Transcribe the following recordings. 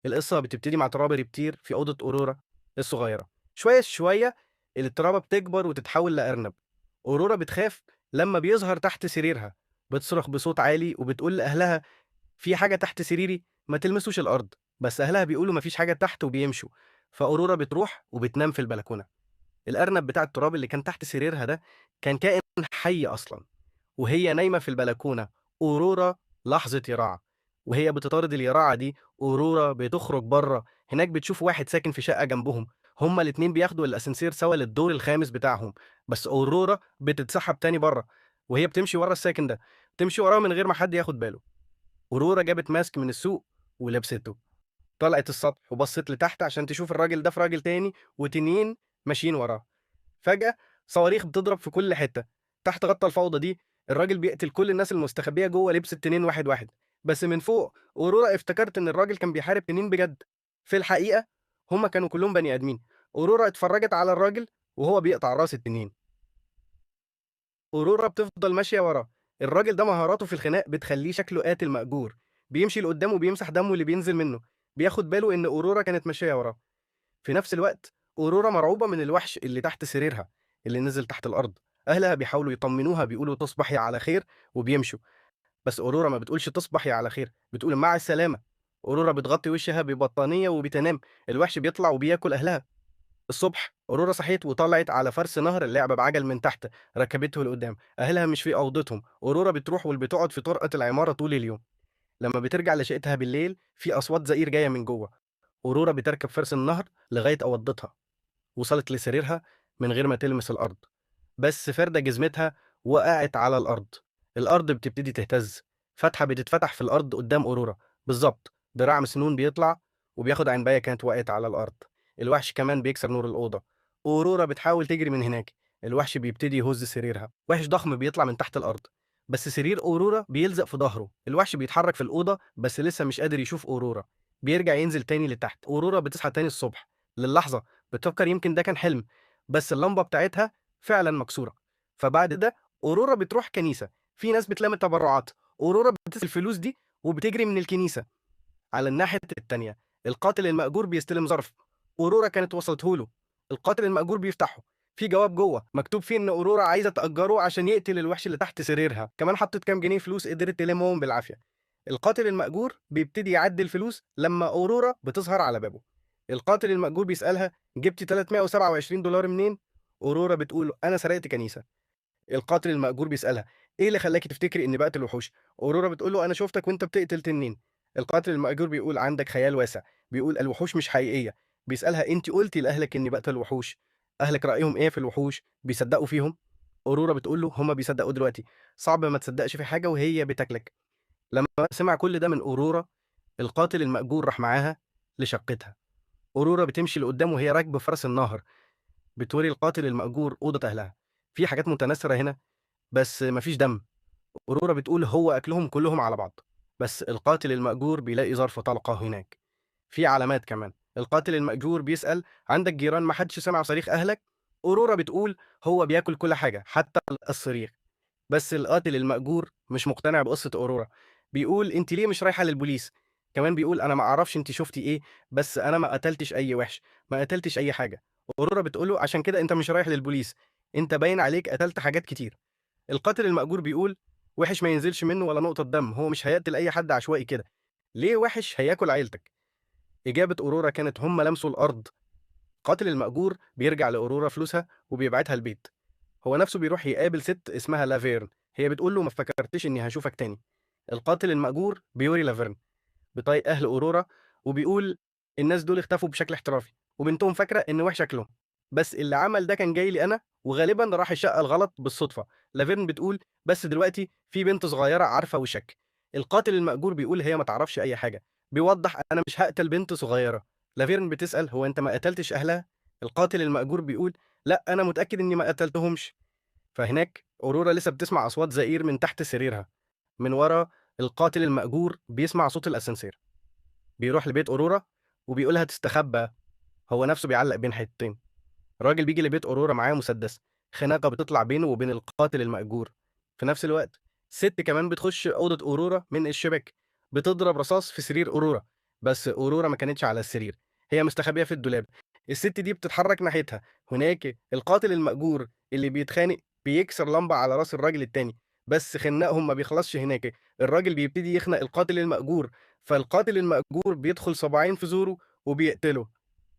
القصة بتبتدي مع تراب بيطير في أوضة أورورا الصغيرة. شوية شوية الترابة بتكبر وتتحول لأرنب. أورورا بتخاف لما بيظهر تحت سريرها، بتصرخ بصوت عالي وبتقول لأهلها في حاجة تحت سريري، ما تلمسوش الأرض. بس أهلها بيقولوا مفيش حاجة تحت وبيمشوا. فأورورا بتروح وبتنام في البلكونة. الأرنب بتاع التراب اللي كان تحت سريرها ده كان كائن حي أصلا. وهي نايمة في البلكونة، أورورا لاحظت يراعة. وهي بتطارد اليراعة دي، أورورا بتخرج بره. هناك بتشوف واحد ساكن في شقة جنبهم. هما الاتنين بياخدوا الأسانسير سوا للدور الخامس بتاعهم. بس أورورا بتتسحب تاني بره، وهي بتمشي ورا الساكن ده، تمشي وراه من غير ما حد ياخد باله. أورورا جابت ماسك من السوق ولبسته، طلعت السطح وبصت لتحت عشان تشوف الراجل ده في راجل تاني وتنين ماشيين وراه. فجأة صواريخ بتضرب في كل حتة. تحت غطا الفوضى دي الراجل بيقتل كل الناس المستخبية جوه لبس التنين واحد واحد. بس من فوق أورورا افتكرت إن الراجل كان بيحارب تنين بجد. في الحقيقة هما كانوا كلهم بني آدمين. أورورا اتفرجت على الراجل وهو بيقطع راس التنين. أورورا بتفضل ماشية وراه. الراجل ده مهاراته في الخناق بتخليه شكله قاتل مأجور. بيمشي لقدام وبيمسح دمه اللي بينزل منه. بياخد باله إن أورورا كانت ماشية وراه. في نفس الوقت أورورا مرعوبة من الوحش اللي تحت سريرها، اللي نزل تحت الأرض. أهلها بيحاولوا يطمنوها، بيقولوا تصبحي على خير وبيمشوا. بس أورورا ما بتقولش تصبحي على خير، بتقول مع السلامة. أورورا بتغطي وشها ببطانية وبتنام. الوحش بيطلع وبياكل أهلها. الصبح أورورا صحيت وطلعت على فرس نهر اللعبة بعجل من تحت، ركبته لقدام. أهلها مش في أوضتهم. أورورا بتروح بتقعد في طرقة العمارة طول اليوم. لما بترجع لشقتها بالليل في أصوات زئير جاية من جوه. أورورا بتركب فرس النهر لغاية أوضتها. وصلت لسريرها من غير ما تلمس الأرض، بس فردة جزمتها وقعت على الأرض. الأرض بتبتدي تهتز. فتحة بتتفتح في الأرض قدام أورورا. بالظبط دراع مسنون بيطلع وبياخد عنباية كانت وقعت على الأرض. الوحش كمان بيكسر نور الأوضة. أورورا بتحاول تجري من هناك. الوحش بيبتدي يهز سريرها. وحش ضخم بيطلع من تحت الأرض، بس سرير أورورا بيلزق في ظهره. الوحش بيتحرك في الأوضة بس لسه مش قادر يشوف أورورا. بيرجع ينزل تاني لتحت. أورورا بتصحى تاني الصبح. للحظة بتفكر يمكن ده كان حلم، بس اللمبة بتاعتها فعلا مكسورة. فبعد ده أورورا بتروح كنيسة. في ناس بتلم تبرعات. أورورا بتسل الفلوس دي وبتجري من الكنيسة. على الناحية التانية القاتل المأجور بيستلم ظرف. أورورا كانت وصلته له. القاتل المأجور بيفتحه. في جواب جوه مكتوب فيه إن أورورا عايزة تأجره عشان يقتل الوحش اللي تحت سريرها. كمان حطت كام جنيه فلوس قدرت تلمهم بالعافية. القاتل المأجور بيبتدي يعدي الفلوس لما أورورا بتظهر على بابه. القاتل المأجور بيسألها جبتي 327 دولار منين؟ أورورا بتقول أنا سرقت كنيسة. القاتل المأجور بيسألها إيه اللي خلاكي تفتكري إني بقتل وحوش؟ أورورا بتقول له أنا شفتك وأنت بتقتل تنين. القاتل المأجور بيقول عندك خيال واسع، بيقول الوحوش مش حقيقية. بيسألها أنت قلتي لأهلك إني بقتل وحوش، أهلك رأيهم إيه في الوحوش؟ بيصدقوا فيهم؟ أورورا بتقول له هما بيصدقوا دلوقتي، صعب ما تصدقش في حاجة وهي بتاكلك. لما سمع كل ده من أورورا القاتل المأجور راح معاها لشقتها. أورورا بتمشي لقدام وهي راكبة فرس النهر. بتوري القاتل المأجور أوضة أهلها. في حاجات متناثرة هنا بس مفيش دم. أورورا بتقول هو أكلهم كلهم على بعض. بس القاتل المأجور بيلاقي ظرف طلقة هناك. في علامات كمان. القاتل المأجور بيسأل عندك جيران ما حدش سمع صريخ أهلك؟ أورورا بتقول هو بياكل كل حاجة حتى الصريخ. بس القاتل المأجور مش مقتنع بقصة أورورا. بيقول أنت ليه مش رايحة للبوليس؟ كمان بيقول أنا ما أعرفش أنت شفتي إيه، بس أنا ما قتلتش أي وحش، ما قتلتش أي حاجة. أورورا بتقوله عشان كده أنت مش رايح للبوليس، أنت باين عليك قتلت حاجات كتير. القاتل المأجور بيقول وحش ما ينزلش منه ولا نقطة دم، هو مش هيقتل أي حد عشوائي كده. ليه وحش هياكل عيلتك؟ إجابة أورورا كانت هم لمسوا الأرض. قاتل المأجور بيرجع لأورورا فلوسها وبيبعتها البيت. هو نفسه بيروح يقابل ست اسمها لافيرن. هي بتقول له ما فكرتش إني هشوفك تاني. القاتل المأجور بيوري لافيرن بطايق أهل أورورا وبيقول الناس دول اختفوا بشكل احترافي وبنتهم فاكرة إن وحش شكلهم، بس اللي عمل ده كان جاي لي أنا وغالبا راح الشقة الغلط بالصدفة. لافيرن بتقول بس دلوقتي في بنت صغيرة عارفة وشك. القاتل المأجور بيقول هي ما تعرفش أي حاجة. بيوضح أنا مش هقتل بنت صغيرة. لافيرن بتسأل هو أنت ما قتلتش أهلها؟ القاتل المأجور بيقول لا أنا متأكد إني ما قتلتهمش. فهناك أورورا لسه بتسمع أصوات زئير من تحت سريرها. من ورا القاتل المأجور بيسمع صوت الأسانسير. بيروح لبيت أورورا وبيقولها تستخبى. هو نفسه بيعلق بين حيطتين. راجل بيجي لبيت أورورا معاه مسدس. خناقة بتطلع بينه وبين القاتل المأجور. في نفس الوقت ست كمان بتخش أوضة أورورا من الشباك، بتضرب رصاص في سرير أورورا. بس أورورا ما كانتش على السرير، هي مستخبية في الدولاب. الست دي بتتحرك ناحيتها، هناك القاتل المأجور اللي بيتخانق بيكسر لمبة على راس الراجل التاني، بس خناقهم ما بيخلصش هناك، الراجل بيبتدي يخنق القاتل المأجور، فالقاتل المأجور بيدخل صباعين في زوره وبيقتله.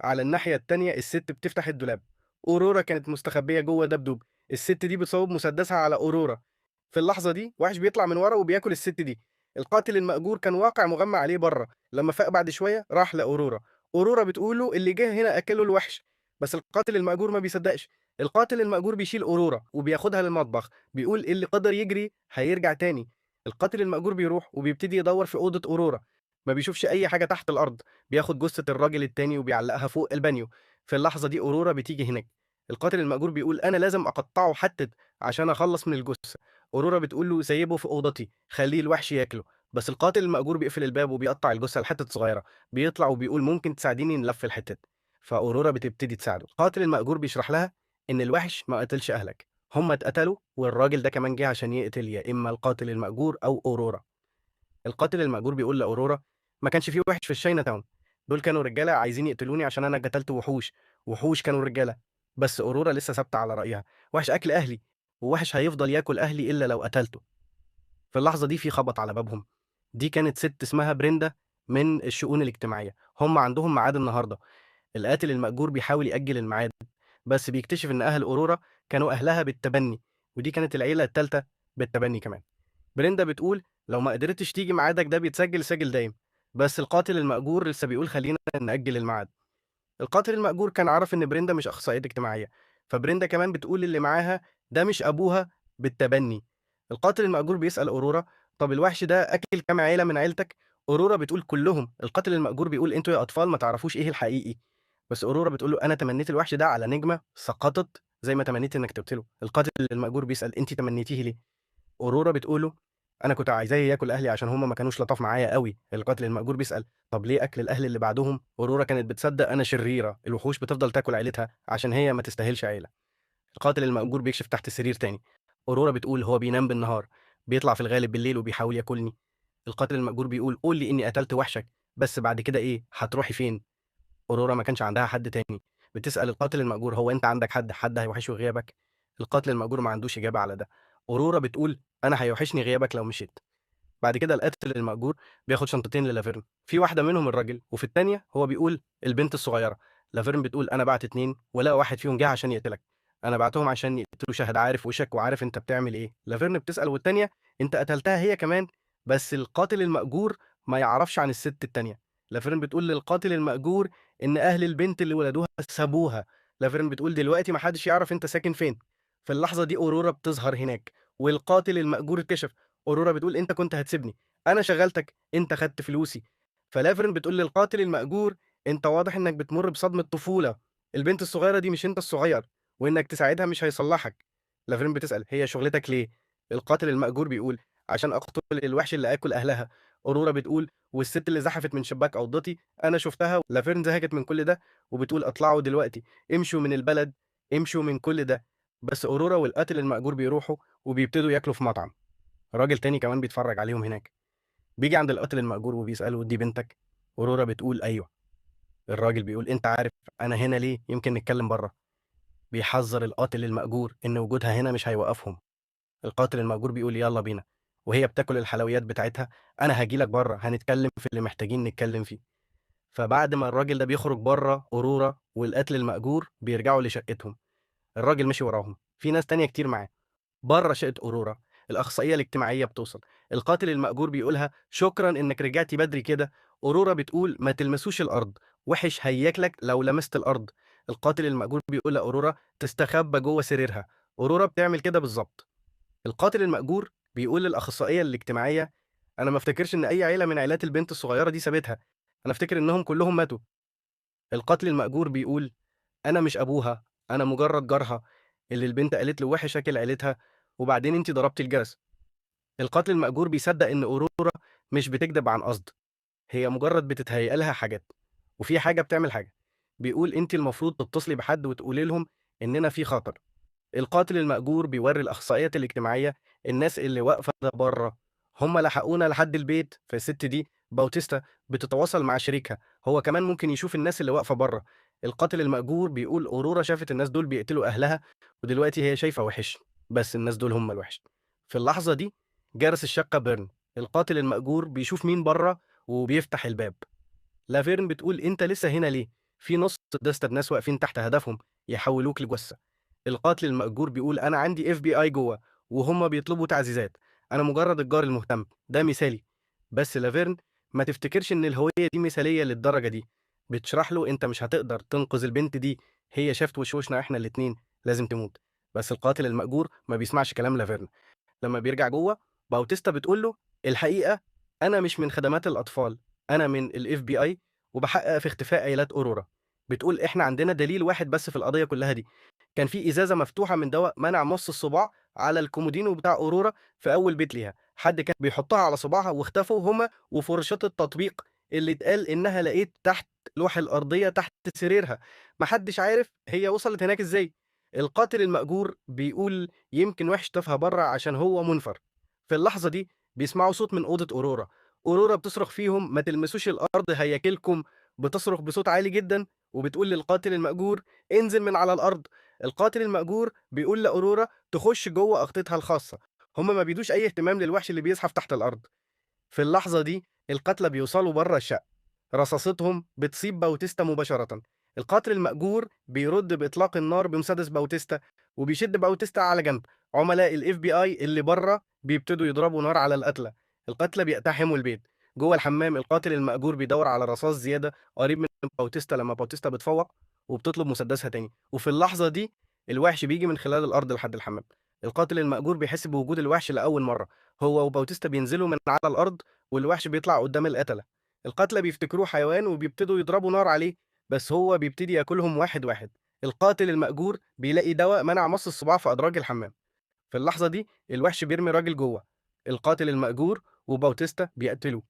على الناحية التانية الست بتفتح الدولاب، أورورا كانت مستخبية جوه دبدوب، الست دي بتصوب مسدسها على أورورا. في اللحظة دي وحش بيطلع من ورا وبياكل الست دي. القاتل المأجور كان واقع مغمى عليه بره، لما فاق بعد شوية راح لأورورا. أورورا بتقول له اللي جه هنا أكله الوحش، بس القاتل المأجور ما بيصدقش. القاتل المأجور بيشيل أورورا وبياخدها للمطبخ، بيقول اللي قدر يجري هيرجع تاني. القاتل المأجور بيروح وبيبتدي يدور في أوضة أورورا، ما بيشوفش أي حاجة تحت الأرض، بياخد جثة الراجل التاني وبيعلقها فوق البانيو. في اللحظة دي أورورا بتيجي هناك، القاتل المأجور بيقول أنا لازم أقطعه حتت عشان أخلص من الجثة. أورورا بتقول له سيبه في أوضتي خليه الوحش ياكله، بس القاتل المأجور بيقفل الباب وبيقطع الجثة لحتت صغيرة، بيطلع وبيقول ممكن تساعديني نلف الحتت. فأورورا بتبتدي تساعده. القاتل المأجور بيشرح لها إن الوحش ما قتلش أهلك، هم اتقتلوا والراجل ده كمان جه عشان يقتل يا إما القاتل المأجور أو أورورا. القاتل المأجور بيقول لأورورا ما كانش في وحش في الشاينا تاون، دول كانوا رجالة عايزين يقتلوني عشان أنا قتلت وحوش، وحوش كانوا رجالة. بس أورورا لسه ثابتة على رأيها، وحش أكل أهلي، ووحش هيفضل ياكل أهلي إلا لو قتلته. في اللحظة دي في خبط على بابهم، دي كانت ست اسمها بريندا من الشؤون الاجتماعية، هم عندهم ميعاد النهاردة. القاتل المأجور بيحاول يأجل الميعاد، بس بيكتشف إن أهل أورورا كانوا أهلها بالتبني، ودي كانت العيلة التالتة بالتبني كمان. بريندا بتقول لو ما قدرتش تيجي ميعادك ده بيتسجل سجل دايم، بس القاتل المأجور لسه بيقول خلينا نأجل الميعاد. القاتل المأجور كان عارف إن بريندا مش أخصائية اجتماعية، فبريندا كمان بتقول اللي معاها ده مش أبوها بالتبني. القاتل المأجور بيسأل أورورا طب الوحش ده أكل كام عيلة من عيلتك؟ أورورا بتقول كلهم. القاتل المأجور بيقول انتوا يا أطفال ما تعرفوش إيه الحقيقي. بس أورورا بتقول له أنا تمنيت الوحش ده على نجمة سقطت زي ما تمنيت إنك تقتله. القاتل المأجور بيسأل أنت تمنيتيه ليه؟ أورورا بتقول له أنا كنت عايزاه ياكل أهلي عشان هم ما كانوش لطاف معايا قوي. القاتل المأجور بيسأل طب ليه أكل الأهل اللي بعدهم؟ أورورا كانت بتصدق أنا شريرة، الوحوش بتفضل تاكل عيلتها عشان هي ما تستاهلش عيلة. القاتل المأجور بيكشف تحت السرير تاني، أورورا بتقول هو بينام بالنهار، بيطلع في الغالب بالليل وبيحاول ياكلني. القاتل المأجور بيقول قول لي إني قتلت وحشك، بس بعد كده إيه؟ هتروحي فين؟ أورورا ما كانش عندها حد تاني، بتسأل القاتل المأجور هو أنت عندك حد هيوحشه غيابك؟ القاتل المأجور ما عندوش إجابة على ده. أورورا بتقول أنا هيوحشني غيابك لو مشيت. بعد كده القاتل المأجور بياخد شنطتين للافيرن، في واحدة منهم الراجل وفي التانية هو بيقول البنت الصغيرة. لافيرن بتقول أنا بعت اتنين ولا واحد فيهم جه عشان يقتلك، أنا بعتهم عشان يقتلوا شاهد عارف وشك وعارف أنت بتعمل إيه. لافيرن بتسأل والتانية أنت قتلتها هي كمان؟ بس القاتل المأجور ما يعرفش عن الست التانية. لافيرن بتقول للقاتل المأجور إن أهل البنت اللي ولدوها سابوها. لافيرن بتقول دلوقتي محدش يعرف أنت ساكن فين. في اللحظة دي أورورا بتظهر هناك والقاتل المأجور اتكشف. أورورا بتقول أنت كنت هتسيبني، أنا شغّلتك، أنت خدت فلوسي. فلافرين بتقول للقاتل المأجور أنت واضح إنك بتمُر بصدمة طفولة، البنت الصغيرة دي مش أنت الصغير، وإنك تساعدها مش هيصلّحك. لافرين بتسأل هي شُغلتك ليه؟ القاتل المأجور بيقول عشان أقتل الوحش اللي آكل أهلها. أورورا بتقول والست اللي زحفت من شباك أوضتي أنا شُفتها. لافرين زهقت من كل ده وبتقول اطلعوا دلوقتي، امشوا من البلد، امشوا من كل ده. بس أورورا والقاتل المأجور بيروحوا وبيبتدوا ياكلوا في مطعم. راجل تاني كمان بيتفرّج عليهم هناك، بييجي عند القاتل المأجور وبيسأله دي بنتك؟ أورورا بتقول أيوه. الراجل بيقول أنت عارف أنا هنا ليه؟ يمكن نتكلم برّه. بيحذّر القاتل المأجور إن وجودها هنا مش هيوقّفهم. القاتل المأجور بيقول يالّا بينا، وهي بتاكل الحلويات بتاعتها أنا هاجي لك برّه هنتكلم في اللي محتاجين نتكلم فيه. فبعد ما الراجل ده بيخرج برّه، أورورا والقاتل المأجور بيرجعوا لشقتهم. الراجل مشي وراهم، في ناس تانية كتير معاه. برّه شقة أورورا، الأخصائية الاجتماعية بتوصل، القاتل المأجور بيقولها شكرًا إنِّك رجعتِ بدري كده. أورورا بتقول ما تلمسوش الأرض، وِحِش هياكلك لو لمست الأرض. القاتل المأجور بيقول لأورورا تستخبى جوّه سريرها، أورورا بتعمل كده بالضبط. القاتل المأجور بيقول للأخصائية الاجتماعية أنا ما افتكرش إن أي عيلة من عيلات البنت الصغيرة دي سابتها، أنا أفتكر إنهم كلّهم ماتوا. القاتل المأجور بيقول أنا مش أبوها، أنا مجرد جارها اللي البنت قالت له وِحِش أكل عيلتها وبعدين أنتِ ضربتِ الجرس. القاتل المأجور بيصدق إن أورورا مش بتكدب عن قصد، هي مجرد بتتهيأ لها حاجات، وفي حاجة بتعمل حاجة. بيقول أنتِ المفروض تتصلي بحد وتقولي لهم إننا في خطر. القاتل المأجور بيورّي الأخصائيات الاجتماعية الناس اللي واقفة برّه، هم لحقونا لحد البيت، فالست دي باوتيستا بتتواصل مع شريكها، هو كمان ممكن يشوف الناس اللي واقفة برّه. القاتل المأجور بيقول أورورا شافت الناس دول بيقتلوا أهلها، ودلوقتي هي شايفة وِحِش، بس الناس دول هم الوِحِش. في اللحظة دي جرس الشقة بيرن، القاتل المأجور بيشوف مين برّه وبيفتح الباب. لافيرن بتقول أنت لسه هنا ليه؟ في نص دستة ناس واقفين تحت هدفهم يحولوك لجثة. القاتل المأجور بيقول أنا عندي FBI جوه وهم بيطلبوا تعزيزات، أنا مجرد الجار المهتم، ده مثالي. بس لافيرن ما تفتكرش إن الهوية دي مثالية للدرجة دي، بتشرح له أنت مش هتقدر تنقذ البنت دي، هي شافت وشوشنا إحنا الاتنين، لازم تموت. بس القاتل المأجور ما بيسمعش كلام لافيرن. لما بيرجع جوه باوتيستا بتقول له الحقيقة أنا مش من خدمات الأطفال، أنا من ال FBI وبحقق في اختفاء عيلات أورورا. بتقول إحنا عندنا دليل واحد بس في القضية كلها دي، كان في إزازة مفتوحة من دواء منع مص الصباع على الكومودينو بتاع أورورا في أول بيت ليها، حد كان بيحطها على صباعها واختفوا هما وفرشاة التطبيق اللي اتقال إنها لقيت تحت لوح الأرضية تحت سريرها، محدش عارف هي وصلت هناك إزاي. القاتل المأجور بيقول يمكن وحش طفها بره عشان هو منفر. في اللحظة دي بيسمعوا صوت من أوضة أورورا، أورورا بتصرخ فيهم ما تلمسوش الأرض هياكلكم، بتصرخ بصوت عالي جدا وبتقول للقاتل المأجور انزل من على الأرض. القاتل المأجور بيقول لأورورا تخش جوه أوضتها الخاصة، هما ما بيدوش أي اهتمام للوحش اللي بيزحف تحت الأرض. في اللحظة دي القتلى بيوصلوا بره الشقة، رصاصتهم بتصيب باوتيستا مباشرة. القاتل المأجور بيرد بإطلاق النار بمسدس باوتيستا وبيشد باوتيستا على جنب. عملاء الاف بي اي اللي بره بيبتدوا يضربوا نار على القتلى بيقتحموا البيت. جوه الحمام القاتل المأجور بيدور على رصاص زيادة قريب من باوتيستا لما باوتيستا بتفوق وبتطلب مسدسها تاني، وفي اللحظة دي الوحش بيجي من خلال الأرض لحد الحمام. القاتل المأجور بيحس بوجود الوحش لأول مرة، هو وباوتيستا بينزلوا من على الأرض والوحش بيطلع قدام القتلة. القتلة بيفتكروه حيوان وبيبتدوا يضربوا نار عليه، بس هو بيبتدي ياكلهم واحد واحد. القاتل المأجور بيلاقي دواء منع مص الصباع في أدراج الحمام. في اللحظة دي الوحش بيرمي راجل جوه، القاتل المأجور وباوتيستا بيقتلوه.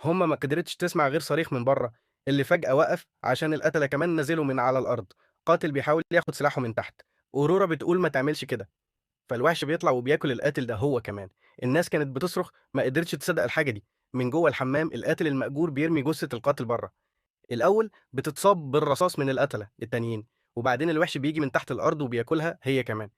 هما ما قدرتش تسمع غير صريخ من بره اللي فجأة وقف عشان القتلة كمان نزلوا من على الأرض. قاتل بيحاول ياخد سلاحه من تحت، أورورا بتقول ما تعملش كده، فالوحش بيطلع وبياكل القاتل ده هو كمان. الناس كانت بتصرخ ما قدرتش تصدق الحاجة دي. من جوه الحمام القاتل المأجور بيرمي جثة القاتل بره، الأول بتتصاب بالرصاص من القتلة التانيين، وبعدين الوحش بيجي من تحت الأرض وبياكلها هي كمان.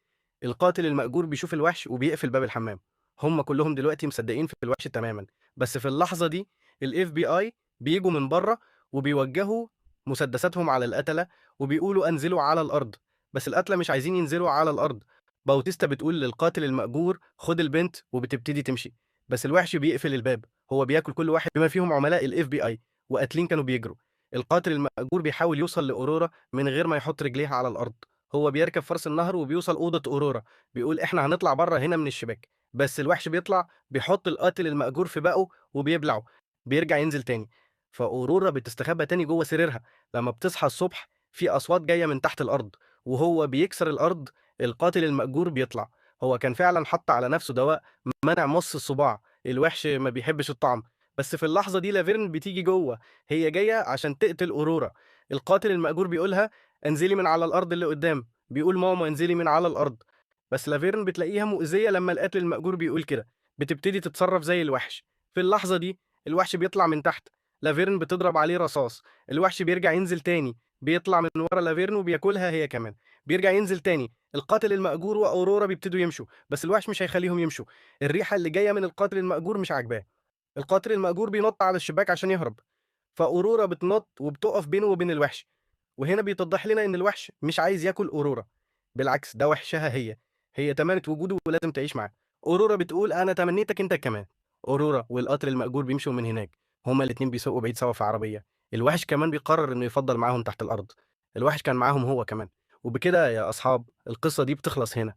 القاتل المأجور بيشوف الوحش وبيقفل باب الحمام. هم كلهم دلوقتي مصدقين في الوحش تماما، بس في اللحظة دي الاف بي اي بيجوا من بره وبيوجهوا مسدساتهم على القتلة وبيقولوا انزلوا على الأرض، بس القتلة مش عايزين ينزلوا على الأرض. باوتيستا بتقول للقاتل المأجور خد البنت وبتبتدي تمشي، بس الوحش بيقفل الباب، هو بياكل كل واحد بما فيهم عملاء الاف بي اي وقاتلين كانوا بيجروا. القاتل المأجور بيحاول يوصل لأورورا من غير ما يحط رجليها على الأرض، هو بيركب فرس النهر وبيوصل أوضة أورورا، بيقول إحنا هنطلع بره هنا من الشباك، بس الوحش بيطلع بيحط القاتل المأجور في باقه وبيبلعه، بيرجع ينزل تاني. فأورورا بتستخبى تاني جوه سريرها. لما بتصحى الصبح في أصوات جاية من تحت الأرض وهو بيكسر الأرض. القاتل المأجور بيطلع، هو كان فعلا حط على نفسه دواء منع مص الصباع، الوحش ما بيحبش الطعم. بس في اللحظة دي لافيرن بتيجي جوه، هي جاية عشان تقتل أورورا. القاتل المأجور بيقولها انزلي من على الأرض اللي قدام، بيقول ماما انزلي من على الأرض. بس لافيرن بتلاقيها مؤذية لما القاتل المأجور بيقول كده، بتبتدي تتصرف زي الوحش. في اللحظة دي الوحش بيطلع من تحت، لافيرن بتضرب عليه رصاص، الوحش بيرجع ينزل تاني، بيطلع من ورا لافيرن وبياكلها هي كمان، بيرجع ينزل تاني. القاتل المأجور وأورورا بيبتدوا يمشوا، بس الوحش مش هيخليهم يمشوا، الريحة اللي جاية من القاتل المأجور مش عاجباه. القاتل المأجور بينط على الشباك عشان يهرب، فأورورا بتنط وبتقف بينه وبين الوحش. وهنا بيتضح لنا إن الوحش مش عايز ياكل أورورا، بالعكس ده وحشها هي تمنت وجوده ولازم تعيش معاه. أورورا بتقول أنا تمنيتك أنت كمان. أورورا والقاتل المأجور بيمشوا من هناك، هما الاتنين بيسوقوا بعيد سوا في عربية. الوحش كمان بيقرر إنه يفضل معاهم تحت الأرض، الوحش كان معاهم هو كمان. وبكده يا أصحاب القصة دي بتخلص هنا.